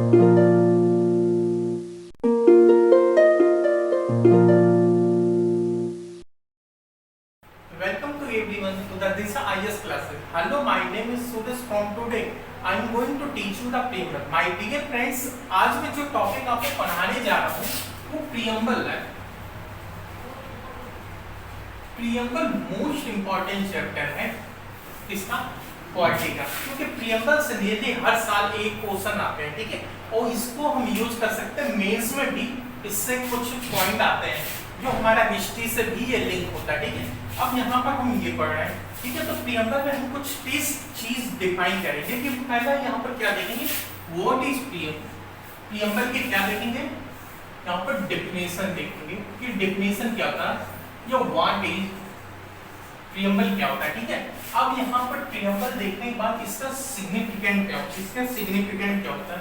Welcome to everyone to the Disha IS classes. Hello, my name is Suresh. From today, I am going to teach you the preamble. My dear friends, आज मैं जो topic आपको पढ़ाने जा रहा हूँ वो प्रीएम्बल है। प्रीएम्बल मोस्ट इम्पोर्टेंट चैप्टर है किसका? पॉलिटी का, क्योंकि प्रीएम्बल से रिलेटेड हर साल एक क्वेश्चन आते हैं, ठीक है, और इसको हम यूज कर सकते हैं मेंस में भी। इससे कुछ पॉइंट आते हैं जो हमारा हिस्ट्री से भी ये लिंक होता है, ठीक है। अब यहाँ पर हम ये पढ़ रहे हैं, ठीक है। तो प्रीएम्बल में हम कुछ 30 चीज डिफाइन करेंगे कि पहला यहाँ पर क्या देखेंगे, व्हाट इज प्रीएम्बल के क्या देखेंगे, यहाँ पर डेफिनेशन देखेंगे कि डेफिनेशन क्या होता है या व्हाट इज प्रीएम्बल क्या होता है, ठीक है। अब यहाँ पर प्रीएम्बल देखने के बाद इसका सिग्निफिकेंट क्या होता है, इसका सिग्निफिकेंट क्या होता है,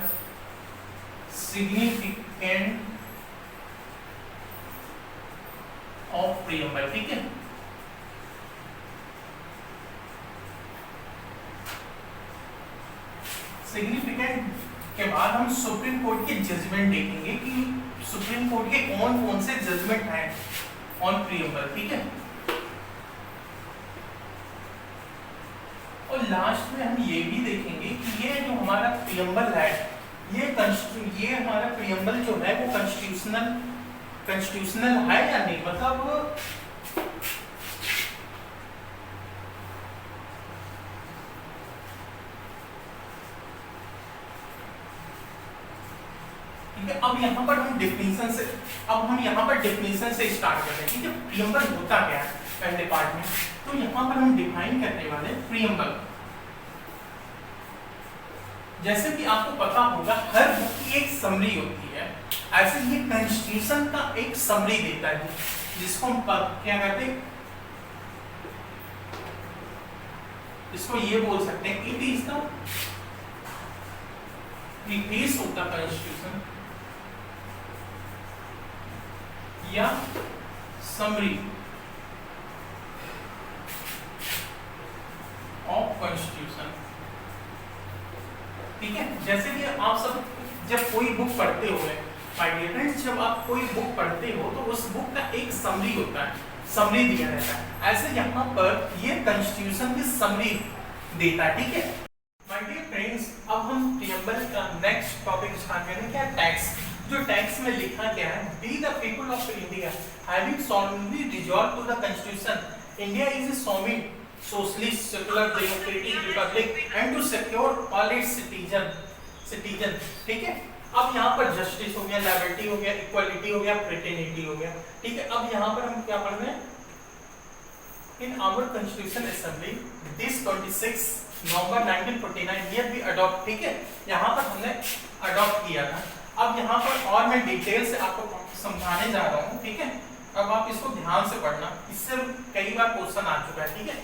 सिग्निफिकेंट ऑफ प्रीएम्बल, ठीक है। सिग्निफिकेंट के बाद हम सुप्रीम कोर्ट के जजमेंट देखेंगे कि सुप्रीम कोर्ट के कौन कौन से जजमेंट हैं ऑन प्रीएम्बल, ठीक है। और लास्ट में हम ये भी देखेंगे कि ये जो हमारा प्रीएम्बल है ये हमारा प्रीएम्बल जो है वो कॉन्स्टिट्यूशनल है या नहीं, मतलब अब यहाँ पर हम डेफिनेशन से स्टार्ट करते हैं, ठीक है। प्रीएम्बल होता क्या है पहले पार्ट में, तो यहाँ पर हम डिफाइन करने वाले हैं प्रीएम्बल। जैसे कि आपको पता होगा हर बुक की एक समरी होती है, ऐसे ये कॉन्स्टिट्यूशन का एक समरी देता है जिसको हम क्या कहते हैं, इसको ये बोल सकते हैं it is the preface of the constitution या समरी ऑफ कॉन्स्टिट्यूशन, ठीक है। जैसे कि आप सब जब कोई बुक पढ़ते हो माय डियर फ्रेंड्स, जब आप कोई बुक पढ़ते हो तो उस बुक का एक समरी होता है, समरी दिया रहता है। ऐसे यहाँ पर ये कॉन्स्टिट्यूशन की समरी देता है, ठीक है माय डियर फ्रेंड्स। अब हम प्रीएम्बल का नेक्स्ट टॉपिक स्टार्ट करेंगे, क्या टैक्स। जो टैक्स में लिखा क्या है, we the people of India having solemnly resolved to the constitution India is a sovereign socialist secular democratic republic and to secure all its citizen, ठीक है। अब यहाँ पर जस्टिस हो गया, लिबर्टी हो गया, इक्वालिटी हो गया, फ्रेटर्निटी हो गया, ठीक है। अब यहाँ पर हम क्या पढ़ रहे हैं, in our constitution assembly this 26 November 1949 year भी अडॉप्ट, ठीक है। यहाँ पर हमने अडॉप्ट किया था। अब यहाँ पर और मैं डिटेल से आपको समझाने जा रहा हूँ, ठीक है। अब आप इसको ध्यान से पढ़ना, इससे कई बार क्वेश्चन आ चुका है, ठीक है।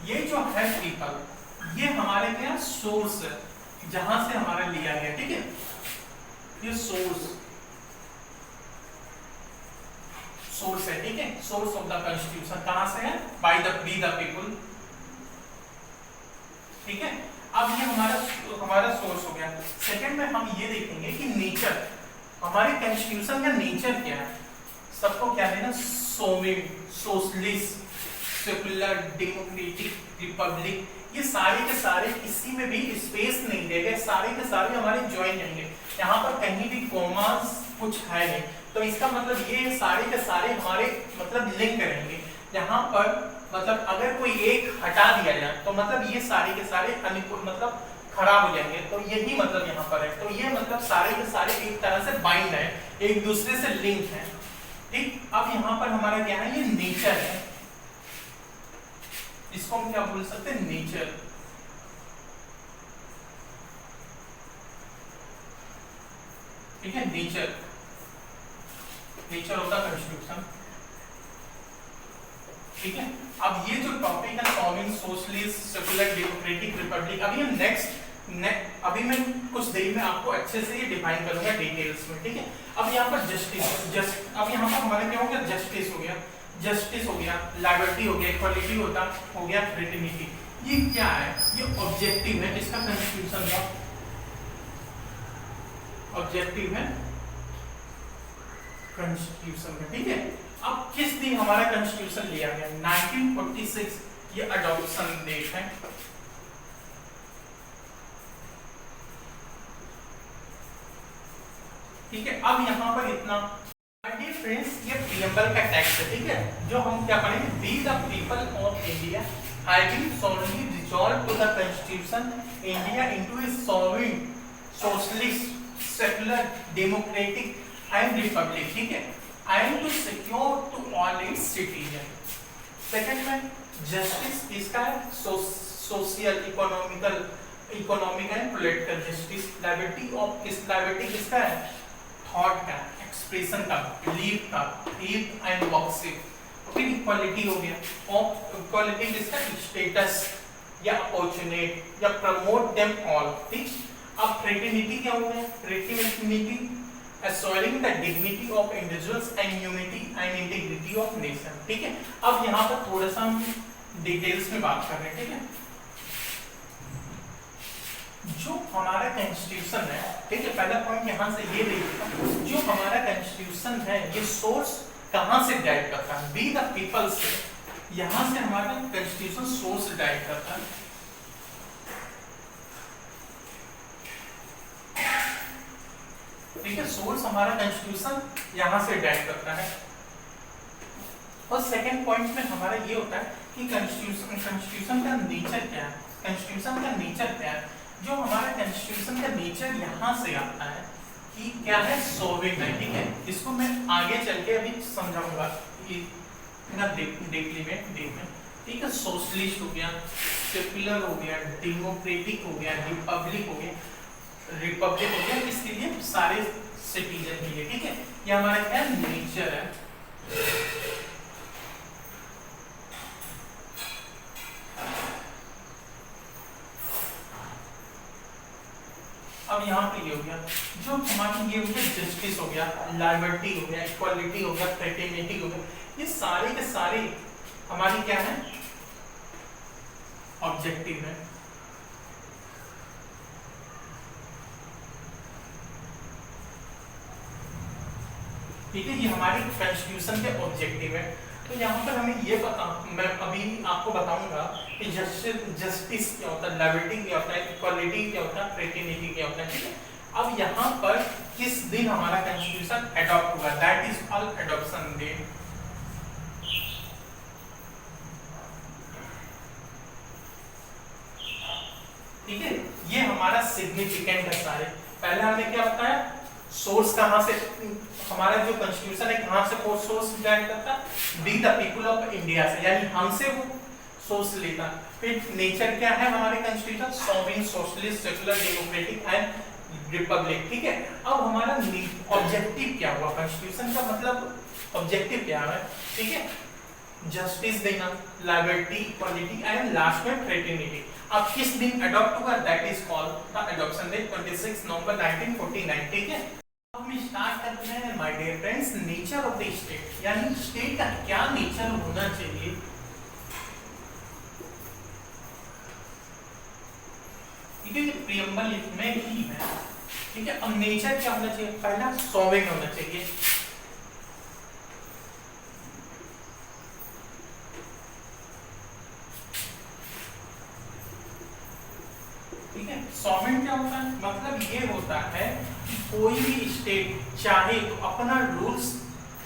ये जो है पीपल, ये हमारे क्या सोर्स है जहां से हमारा लिया गया, ठीक है। ये सोर्स है, ठीक है। सोर्स ऑफ द कॉन्स्टिट्यूशन कहां से है, बाय द पीपल, ठीक है। अब ये हमारा सोर्स हो गया। सेकंड में हम ये देखेंगे कि नेचर, हमारे कॉन्स्टिट्यूशन का नेचर क्या है। सबको क्या लेना, सोवेरेन, सोशलिस्ट, सेकुलर, डेमोक्रेटिक, रिपब्लिक, ये सारे के सारे किसी में भी स्पेस नहीं देंगे, सारे के सारे हमारे ज्वाइन रहेंगे। यहाँ पर कहीं भी कॉमास कुछ है नहीं, तो इसका मतलब ये सारे के सारे हमारे मतलब लिंक रहेंगे। यहाँ पर मतलब अगर कोई एक हटा दिया जाए तो मतलब ये सारे के सारे मतलब खराब हो जाएंगे, तो यही मतलब यहाँ पर है। तो ये मतलब सारे के सारे एक तरह से बाइंड है, एक दूसरे से लिंक है, ठीक। अब यहाँ पर हमारा क्या है, ये नेचर है, इसको हम क्या बोल सकते हैं, नेचर, ठीक है। नेचर ऑफ द कॉन्स्टिट्यूशन, ठीक है। अब ये जो टॉपिक है sovereign, socialist, secular, democratic, Republic, अभी हम अभी मैं कुछ देर में आपको अच्छे से ये डिफाइन करूंगा डिटेल्स में, ठीक है। अब यहाँ पर अब यहाँ पर हमारा क्या हो गया, जस्टिस हो गया, लिबर्टी हो गया, इक्वालिटी हो गया, फ्रेटर्निटी। ये क्या है, ये ऑब्जेक्टिव है इसका कॉन्स्टिट्यूशन का ऑब्जेक्टिव है कॉन्स्टिट्यूशन का। ठीक है, अब किस दिन हमारा कॉन्स्टिट्यूशन लिया गया? 1946 ये अडॉप्शन डेट है। ठीक है, अब यहाँ पर इतना फ्रेंड्स, ये प्रीएम्बल का टेक्स्ट है। ठीक है, जो हम क्या पढ़ेंगे, we the people of India having solemnly resolved to the constitution India into a sovereign socialist secular democratic and republic। ठीक है, and to secure to all its citizens। Second में जस्टिस इसका है social economic and political justice. Liberty of liberty किसका है? Thought का, expression का, belief का, फेथ एंड वर्शिप। फिर इक्वालिटी हो गया, ऑफ इक्वालिटी किसका? स्टेटस या अपॉर्चुनिटी या प्रमोट देम ऑल। ठीक, अब फ्रेटर्निटी क्या हो गया? Fraternity assuring the dignity of individuals and unity and integrity of nation। ठीक है, अब यहाँ पर थोड़ा सा हम डिटेल्स में बात कर रहे हैं। ठीक है, जो हमारा कॉन्स्टिट्यूशन है, ठीक है, पहला पॉइंट यहाँ से ये देखिएगा, जो हमारा कॉन्स्टिट्यूशन है ये सोर्स कहाँ से डाइव करता है? वी द पीपल से। यहाँ से हमारा कॉन्स्टिट्यूशन सोर्स डाइव करता है। ठीक है, सोर्स हमारा कॉन्स्टिट्यूशन यहाँ से डाइव करता है। और सेकंड पॉइंट में हमारा ये होता है कि कॉन्स्टिट्यूशन का नेचर क्या है? कॉन्स्टिट्यूशन का नेचर क्या है? जो हमारा कॉन्स्टिट्यूशन का नेचर यहाँ से आता है कि क्या है? सोवरेन है। ठीक है, इसको मैं आगे चल के अभी समझाऊंगा कि ठीक है, सोशलिस्ट हो गया, सेक्युलर हो गया, डेमोक्रेटिक हो गया, रिपब्लिक हो गया, किसके लिए? सारे सिटीजन के लिए। ठीक है, ये हमारा क्या नेचर है। अब यहाँ पे ये हो गया, जो हमारी ये हो गया जस्टिस हो गया, लिबर्टी हो गया, इक्वालिटी हो गया, फ्रेटर्निटी हो गया, ये सारे के सारे हमारी क्या है? ऑब्जेक्टिव है। ठीक है, ये हमारी कॉन्स्टिट्यूशन के ऑब्जेक्टिव है। तो यहाँ पर हमें ये मैं अभी आपको बताऊंगा कि जस्टिस क्या होता है, लिबर्टी क्या होता है, इक्वालिटी क्या होता है, फ्रेटर्निटी क्या होता है। ठीक है, अब यहाँ पर किस दिन हमारा कॉन्स्टिट्यूशन अडॉप्ट हुआ? That is called adoption date. ठीक है, ये हमारा सिग्निफिकेंट है सारे। पहले हमने क्या बताया? सोर्स कहाँ से हमारा जो कॉन्स्टिट्यूशन है कहाँ से सोर्स ड्राइव करता? We the people of India से, यानी हमसे वो सोर्स लेता। फिर नेचर क्या है हमारे constitution? Sovereign, socialist, secular, democratic and Republic. ठीक है, अब हमारा ऑब्जेक्टिव क्या हुआ? कॉन्स्टिट्यूशन का मतलब ऑब्जेक्टिव क्या है? ठीक है, जस्टिस देना, लिबर्टी, इक्वालिटी एंड लास्ट में फ्रेटर्निटी। अब किस दिन अडॉप्ट हुआ? That is called the adoption date 26 November 1949। ठीक है, हम स्टार्ट करते हैं my dear friends, nature of the state, यानी स्टेट का क्या नेचर होना चाहिए। ठीक है, ये प्रीएम्बल में ही है। ठीक है, अब नेचर क्या होना चाहिए? पहला सॉवरेन होना चाहिए। ठीक है, सॉवरेन क्या होता है? मतलब ये होता है कि कोई भी स्टेट चाहे तो अपना रूल्स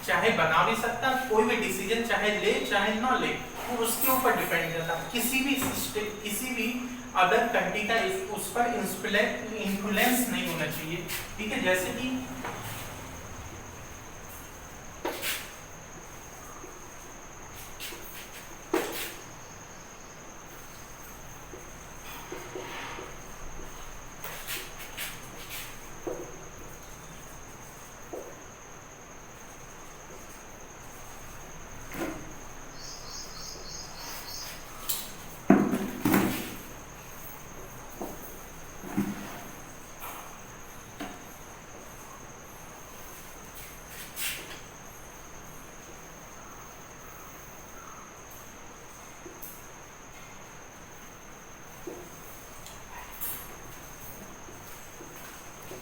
चाहे बना भी सकता है, कोई भी डिसीजन चाहे ले चाहे ना ले, वो उसके ऊपर डिपेंड करता है। किसी भी स्टेट, किसी भी अदर कंट्री का उस पर इन्फ्लुएंस नहीं होना चाहिए। ठीक है, जैसे कि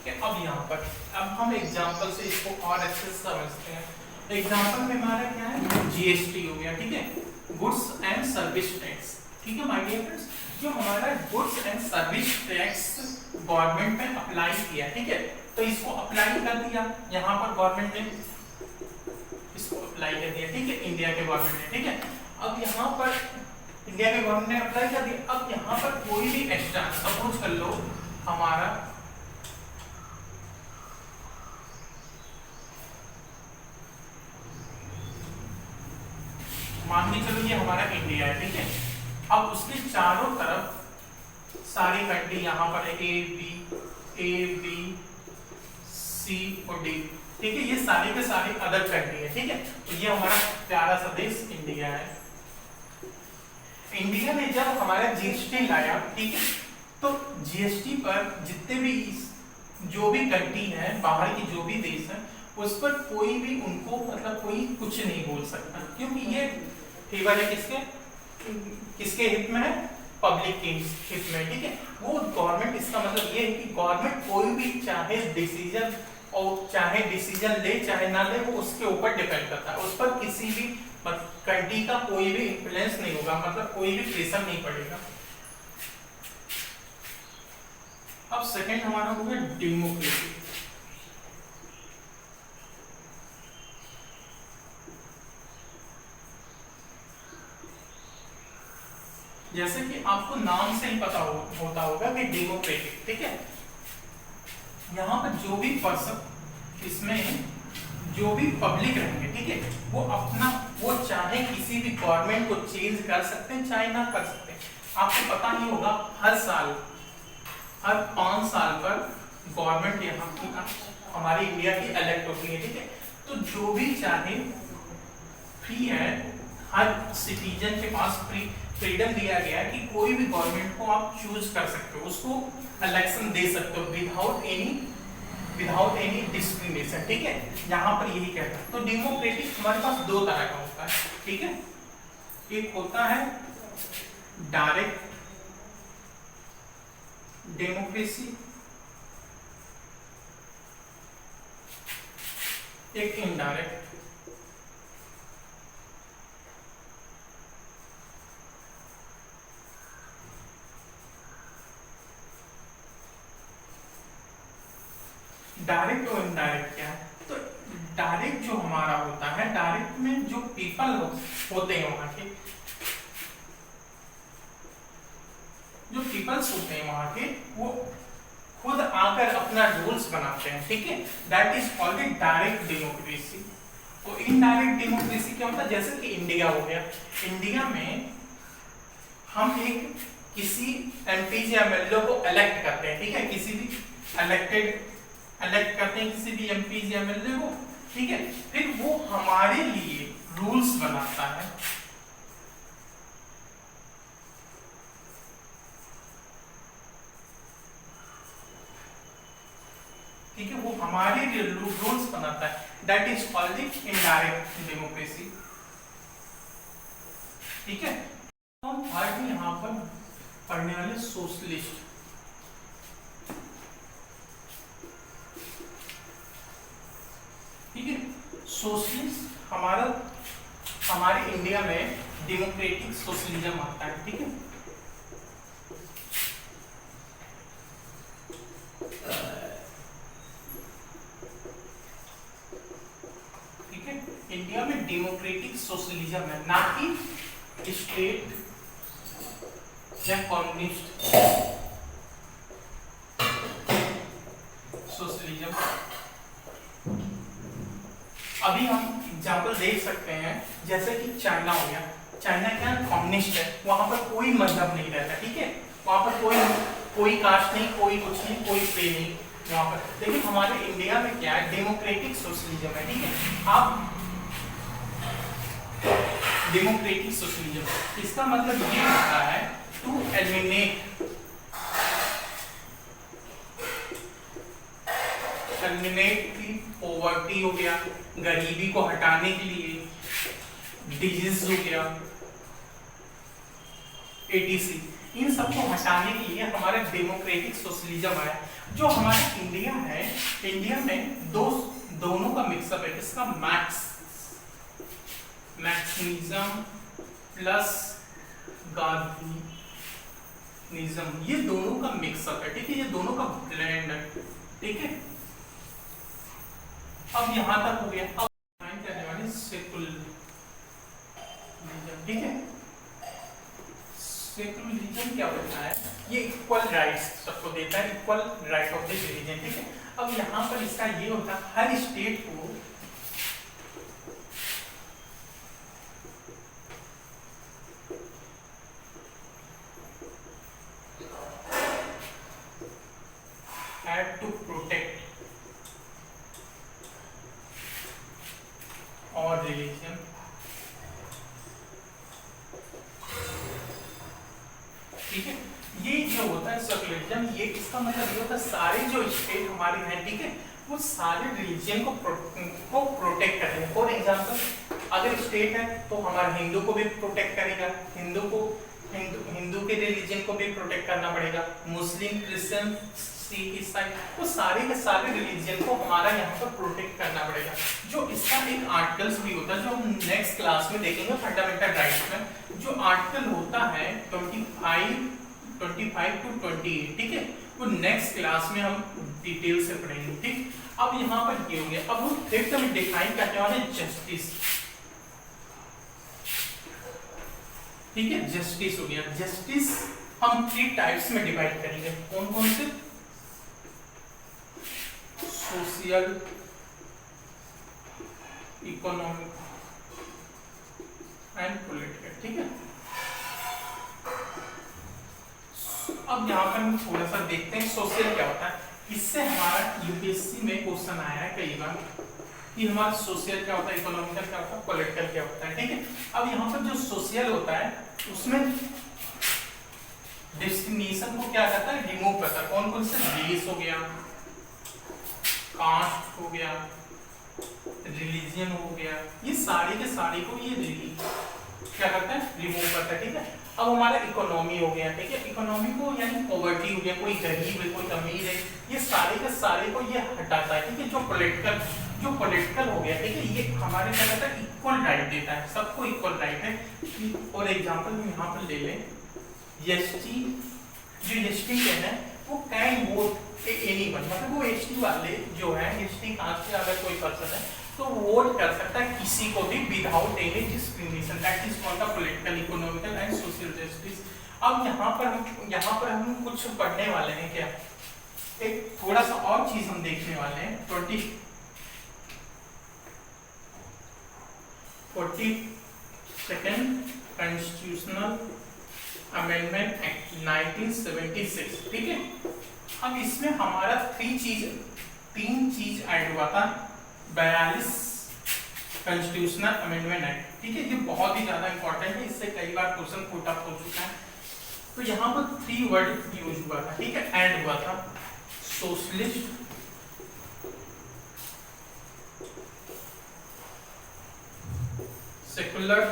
कि अब यहाँ पर अब हम एग्जांपल से इसको और अच्छे से समझते हैं। एग्जांपल में हमारा क्या है, जीएसटी हो गया, ठीक है, गुड्स एंड सर्विस टैक्स। ठीक है माय डियर फ्रेंड्स, जो हमारा goods and service tax government ने अप्लाई किया, ठीक है, तो इसको अप्लाई कर दिया यहाँ पर गवर्नमेंट ने, इसको अप्लाई कर दिया, ठीक है, इंडिया के गवर्नमेंट ने, ठीक है। अब यहाँ पर इंडिया के गवर्नमेंट ने अप्लाई कर दिया। अब यहाँ पर कोई भी एक्स्ट्रा, सपोज कर लो हमारा मान के चलो ये हमारा इंडिया है, ठीक है। अब उसके चारों तरफ सारी कंट्री यहाँ पर है, ए बी सी और डी, ठीक है, ये सारे के सारे अदर कंट्री है, ठीक है। तो ये हमारा प्यारा सा देश इंडिया है। इंडिया ने जब हमारा जीएसटी लाया, ठीक है, तो जीएसटी पर जितने भी जो भी कंट्री है, बाहर की जो भी देश है, उस पर कोई भी उनको मतलब कोई कुछ नहीं बोल सकता, क्योंकि ये फेवर है किसके हित में है, पब्लिक के हित में, ठीक है। वो गवर्नमेंट, इसका मतलब ये है कि गवर्नमेंट कोई भी चाहे डिसीजन ले चाहे ना ले, वो उसके ऊपर डिपेंड करता है, उस पर किसी भी कंट्री का कोई भी इन्फ्लुएंस नहीं होगा, मतलब कोई भी प्रेशर नहीं पड़ेगा। अब सेकंड हमारा हो गया डेमोक्रेसी। जैसे कि आपको नाम से ही पता होता होगा कि डेमोक्रेटिक, ठीक है, यहाँ पर जो भी पर्सन, इसमें जो भी पब्लिक रहेंगे, ठीक है, वो चाहे किसी भी गवर्नमेंट को चेंज कर सकते हैं चाहे ना कर सकते हैं। आपको पता नहीं होगा हर 5 साल पर गवर्नमेंट यहाँ की हमारी इंडिया की इलेक्ट होती है, ठीक है। तो जो भी चाहे फ्री है, हर सिटीजन के पास फ्रीडम दिया गया है कि कोई भी गवर्नमेंट को आप चूज कर सकते हो, उसको इलेक्शन दे सकते हो विदाउट एनी डिस्क्रिमिनेशन, ठीक है। यहाँ पर यही कहता है। तो डेमोक्रेटिक हमारे पास 2 तरह का होता है, ठीक है। एक होता है डायरेक्ट डेमोक्रेसी, एक इनडायरेक्ट। डायरेक्ट और इनडायरेक्ट क्या है? तो डायरेक्ट जो हमारा होता है, डायरेक्ट में जो पीपल होते हैं वहां के, जो पीपल्स होते हैं वहां के, वो खुद आकर अपना रूल्स बनाते हैं, ठीक है। That is called direct democracy. तो इनडायरेक्ट डेमोक्रेसी क्या होता है? जैसे कि इंडिया हो गया, इंडिया में हम किसी एमपी या एमएलए को इलेक्ट करते हैं, ठीक है, किसी भी इलेक्ट करते हैं किसी भी एमपी या एमएलए को, ठीक है। फिर वो हमारे लिए रूल्स बनाता है, ठीक है, वो हमारे लिए रूल्स बनाता है। That is called indirect democracy, ठीक है। हम थर्ड यहाँ पर पढ़ने वाले सोशलिस्ट। ठीक है, सोशलिस्ट हमारे इंडिया में डेमोक्रेटिक सोशलिज्म आता है, ठीक है। ठीक है, इंडिया में डेमोक्रेटिक सोशलिज्म है, ना कि स्टेट या कम्युनिस्ट सोशलिज्म। अभी हम एग्जाम्पल देख सकते हैं, जैसे कि चाइना हो गया। चाइना क्या कम्युनिस्ट है, वहां पर कोई मजहब नहीं रहता, ठीक है, वहां पर कोई कास्ट नहीं, कोई कुछ नहीं, कोई पे नहीं वहां पर। लेकिन हमारे इंडिया में क्या है, डेमोक्रेटिक सोशलिज्म है, ठीक है। आप डेमोक्रेटिक सोशलिज्म, इसका मतलब ये होता है टू एलिमिनेट की पॉवर्टी हो गया, गरीबी को हटाने के लिए, डिजीज हो गया, एटीसी, इन सबको हटाने के लिए हमारा डेमोक्रेटिक सोशलिज्म है। जो हमारा इंडिया है, इंडिया में दोनों का मिक्सअप है, इसका मैक्सिज्म प्लस गार्डनिज्म, ये दोनों का मिक्सअप है, ठीक है, ये दोनों का ब्लेंड है, ठीक है। अब यहां तक हो गया। अब करने वाले सेकुलरिज्म, ठीक है। सेकुलरिज्म क्या होता है, ये इक्वल राइट्स सबको देता है, equal right of the religion, ठीक है। अब यहाँ पर इसका ये होता है हर स्टेट को हैव टू प्रोटेक्ट और रिलीजन, ठीक है। ये जो होता है सेकुलरिज्म, ये इसका मतलब ये होता है सारे जो स्टेट हमारे हैं, ठीक है, वो सारे रिलीजन को प्रोटेक्ट करेंगे। फॉर एग्जांपल अगर स्टेट है तो हमारे हिंदू को भी प्रोटेक्ट करेगा, हिंदू के रिलीजन को भी प्रोटेक्ट करना पड़ेगा, मुस्लिम, क्रिश्चियन, सिख, ईसाई, तो सारे के सारे रिलीजन को हमारा यहाँ पर प्रोटेक्ट करना पड़ेगा। जो इसका एक आर्टिकल्स भी होता है जो हम नेक्स्ट क्लास में देखेंगे फंडामेंटल राइट्स में, जो आर्टिकल होता है 25 to 28, ठीक है, वो नेक्स्ट क्लास में हम डिटेल से पढ़ेंगे, ठीक। अब यहाँ पर ये हो गया। अब हम फिफ्थ में डिफाइन करने वाले जस्टिस, ठीक है, जस्टिस हो गया। जस्टिस हम 3 टाइप्स में डिवाइड करेंगे, कौन कौन से, सोशल, इकोनॉमिक एंड पॉलिटिकल, ठीक है। अब यहाँ पर हम थोड़ा सा देखते हैं सोशल क्या होता है। इससे हमारा यूपीएससी में क्वेश्चन आया है कई बार कि हमारा सोशल क्या होता है, इकोनॉमिकल क्या होता है, पॉलिटिकल क्या होता है, ठीक है। अब यहाँ पर जो सोशल होता है उसमें डिस्क्रिमिनेशन को क्या करता है, रिमूव करता है। कौन कौन से, रेस हो गया, कास्ट हो गया, रिलीजन हो गया, ये सारे के सारे को ये क्या करता है, रिमूव करता है, ठीक है। अब हमारा इकोनॉमी हो गया, ठीक है, इकोनॉमी को यानी पॉवर्टी हो गया, कोई गरीब है कोई अमीर है, ये सारे के सारे को ये हटाता है, ठीक है। जो पॉलिटिकल हो गया, ठीक है, ये हमारे क्या कहता है, इक्वल राइट देता है, सबको इक्वल राइट है। और एग्जांपल हम यहाँ पर ले लें, एसटी, जो एसटी है वो कैन वोट एनीवन, मतलब वो एसटी वाले जो है, एसटी कास्ट से अगर कोई पर्सन है तो वोट कर सकता है किसी को भी without any discrimination, that is called the political, economical and social justice. अब यहाँ पर हम कुछ पढ़ने वाले हैं, क्या एक थोड़ा सा और चीज हम देखने वाले हैं। 42nd कॉन्स्टिट्यूशनल अमेंडमेंट एक्ट 1976, ठीक है। अब इसमें हमारा तीन चीज ऐड हुआ था। 42 कॉन्स्टिट्यूशनल अमेंडमेंट एक्ट, ठीक है, ये बहुत ही ज्यादा इंपॉर्टेंट है, इससे कई बार क्वेश्चन पुट अप हो चुका है। तो यहाँ पर 3 वर्ड यूज हुआ था, ठीक है, ऐड हुआ था, सोशलिस्ट, सेकुलर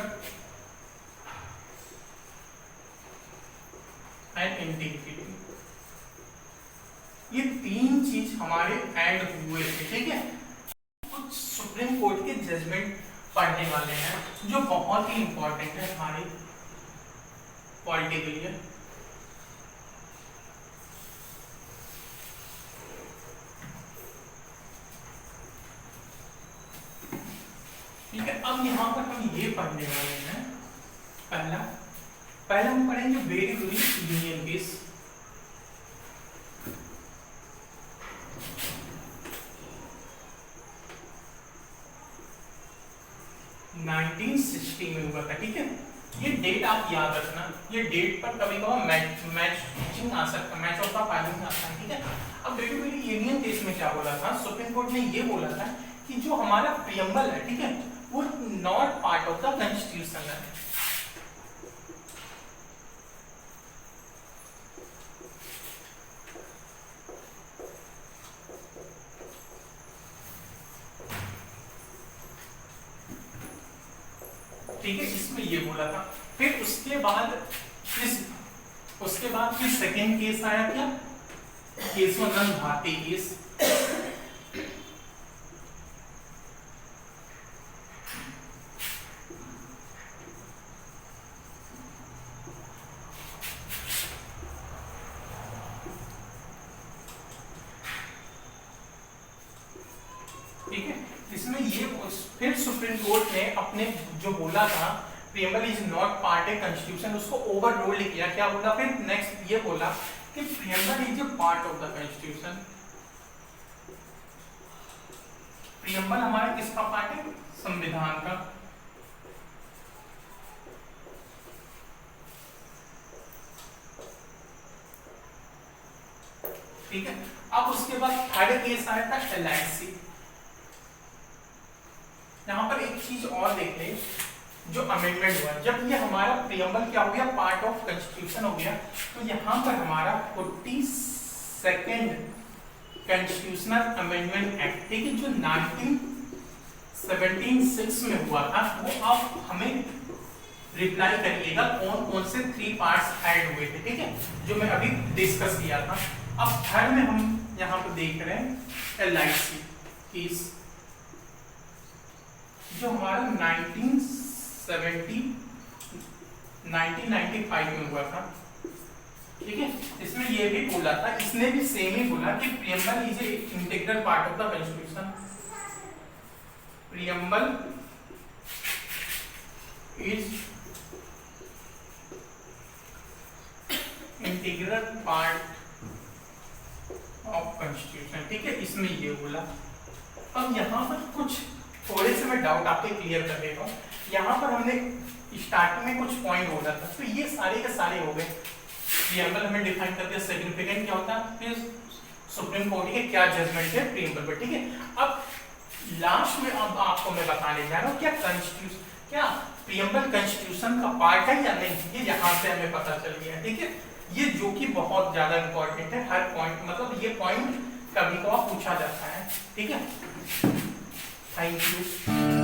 एंड इंटीग्रिटी, ये 3 चीज हमारे ऐड हुए थे, ठीक है। कुछ सुप्रीम कोर्ट के जजमेंट पढ़ने वाले हैं जो बहुत ही इंपॉर्टेंट है हमारे पॉलिटी के लिए। ठीक है, अब यहाँ पर हम ये पढ़ने वाले हैं, पहला हम पढ़ेंगे वेरी यूनियन बेस, में हुआ था, ठीक है। ये डेट आप याद रखना, ये डेट पर कभी कभी मैचिंग आ सकता है, मैच ऑफ द फाइलिंग आता है, ठीक है। अब वेरी यूनियन केस में क्या बोला था, सुप्रीम कोर्ट ने ये बोला था कि जो हमारा प्रियम्बल है, ठीक है, वो not part of the constitution है। ठीक है, इसमें ये बोला था। फिर उसके बाद फिर सेकेंड केस आया, क्या केस नन भारती केस, ठीक है, इसमें ये फिर सुप्रीम कोर्ट ने अपने जो बोला था preamble is not part a constitution, उसको ओवर रूल किया। क्या बोला फिर नेक्स्ट, ये बोला कि preamble is a part of the constitution. Preamble हमारा किसका पार्ट है? संविधान का। ठीक है, अब उसके बाद थर्ड केस आया था LIC। यहां पर एक चीज और देख ले, जो अमेंडमेंट हुआ जब ये हमारा प्रीएम्बल क्या हो गया, पार्ट ऑफ कॉन्स्टिट्यूशन हो गया, तो यहां पर हमारा 42nd कॉन्स्टिट्यूशनल अमेंडमेंट एक्ट, ठीक है, जो 1976 में हुआ था, वो आप हमें रिप्लाई करिएगा कौन कौन से 3 पार्ट्स ऐड हुए थे, ठीक है, जो मैं अभी डिस्कस किया था। अब थर्ड में हम यहाँ पे देख रहे हैं LIC केस, जो हमारा 1995 में हुआ था, ठीक है। इसमें ये भी बोला था, इसने भी सेम ही बोला कि preamble is a integral part of the constitution. Preamble is integral part of constitution, ठीक है, इसमें ये बोला। अब यहाँ पर कुछ थोड़े से मैं डाउट आपके क्लियर कर देता हूँ। यहाँ पर हमने स्टार्टिंग में कुछ पॉइंट बोला था, तो ये सारे के सारे हो गए। प्रीएम्बल हमें डिफाइन कर दिया, सिग्निफिकेंट क्या होता है, फिर सुप्रीम कोर्ट के क्या जजमेंट है प्रीएम्बल पर, ठीक है। अब लास्ट में अब आपको मैं बताने जा रहा हूँ क्या कॉन्स्टिट्यूशन, क्या प्रीएम्बल कॉन्स्टिट्यूशन का पार्ट है या नहीं, ये यहाँ से हमें पता चल गया, ठीक है। ये जो कि बहुत ज्यादा इंपॉर्टेंट है, हर पॉइंट मतलब ये पॉइंट कभी कभार पूछा जाता है, ठीक है। Thank you.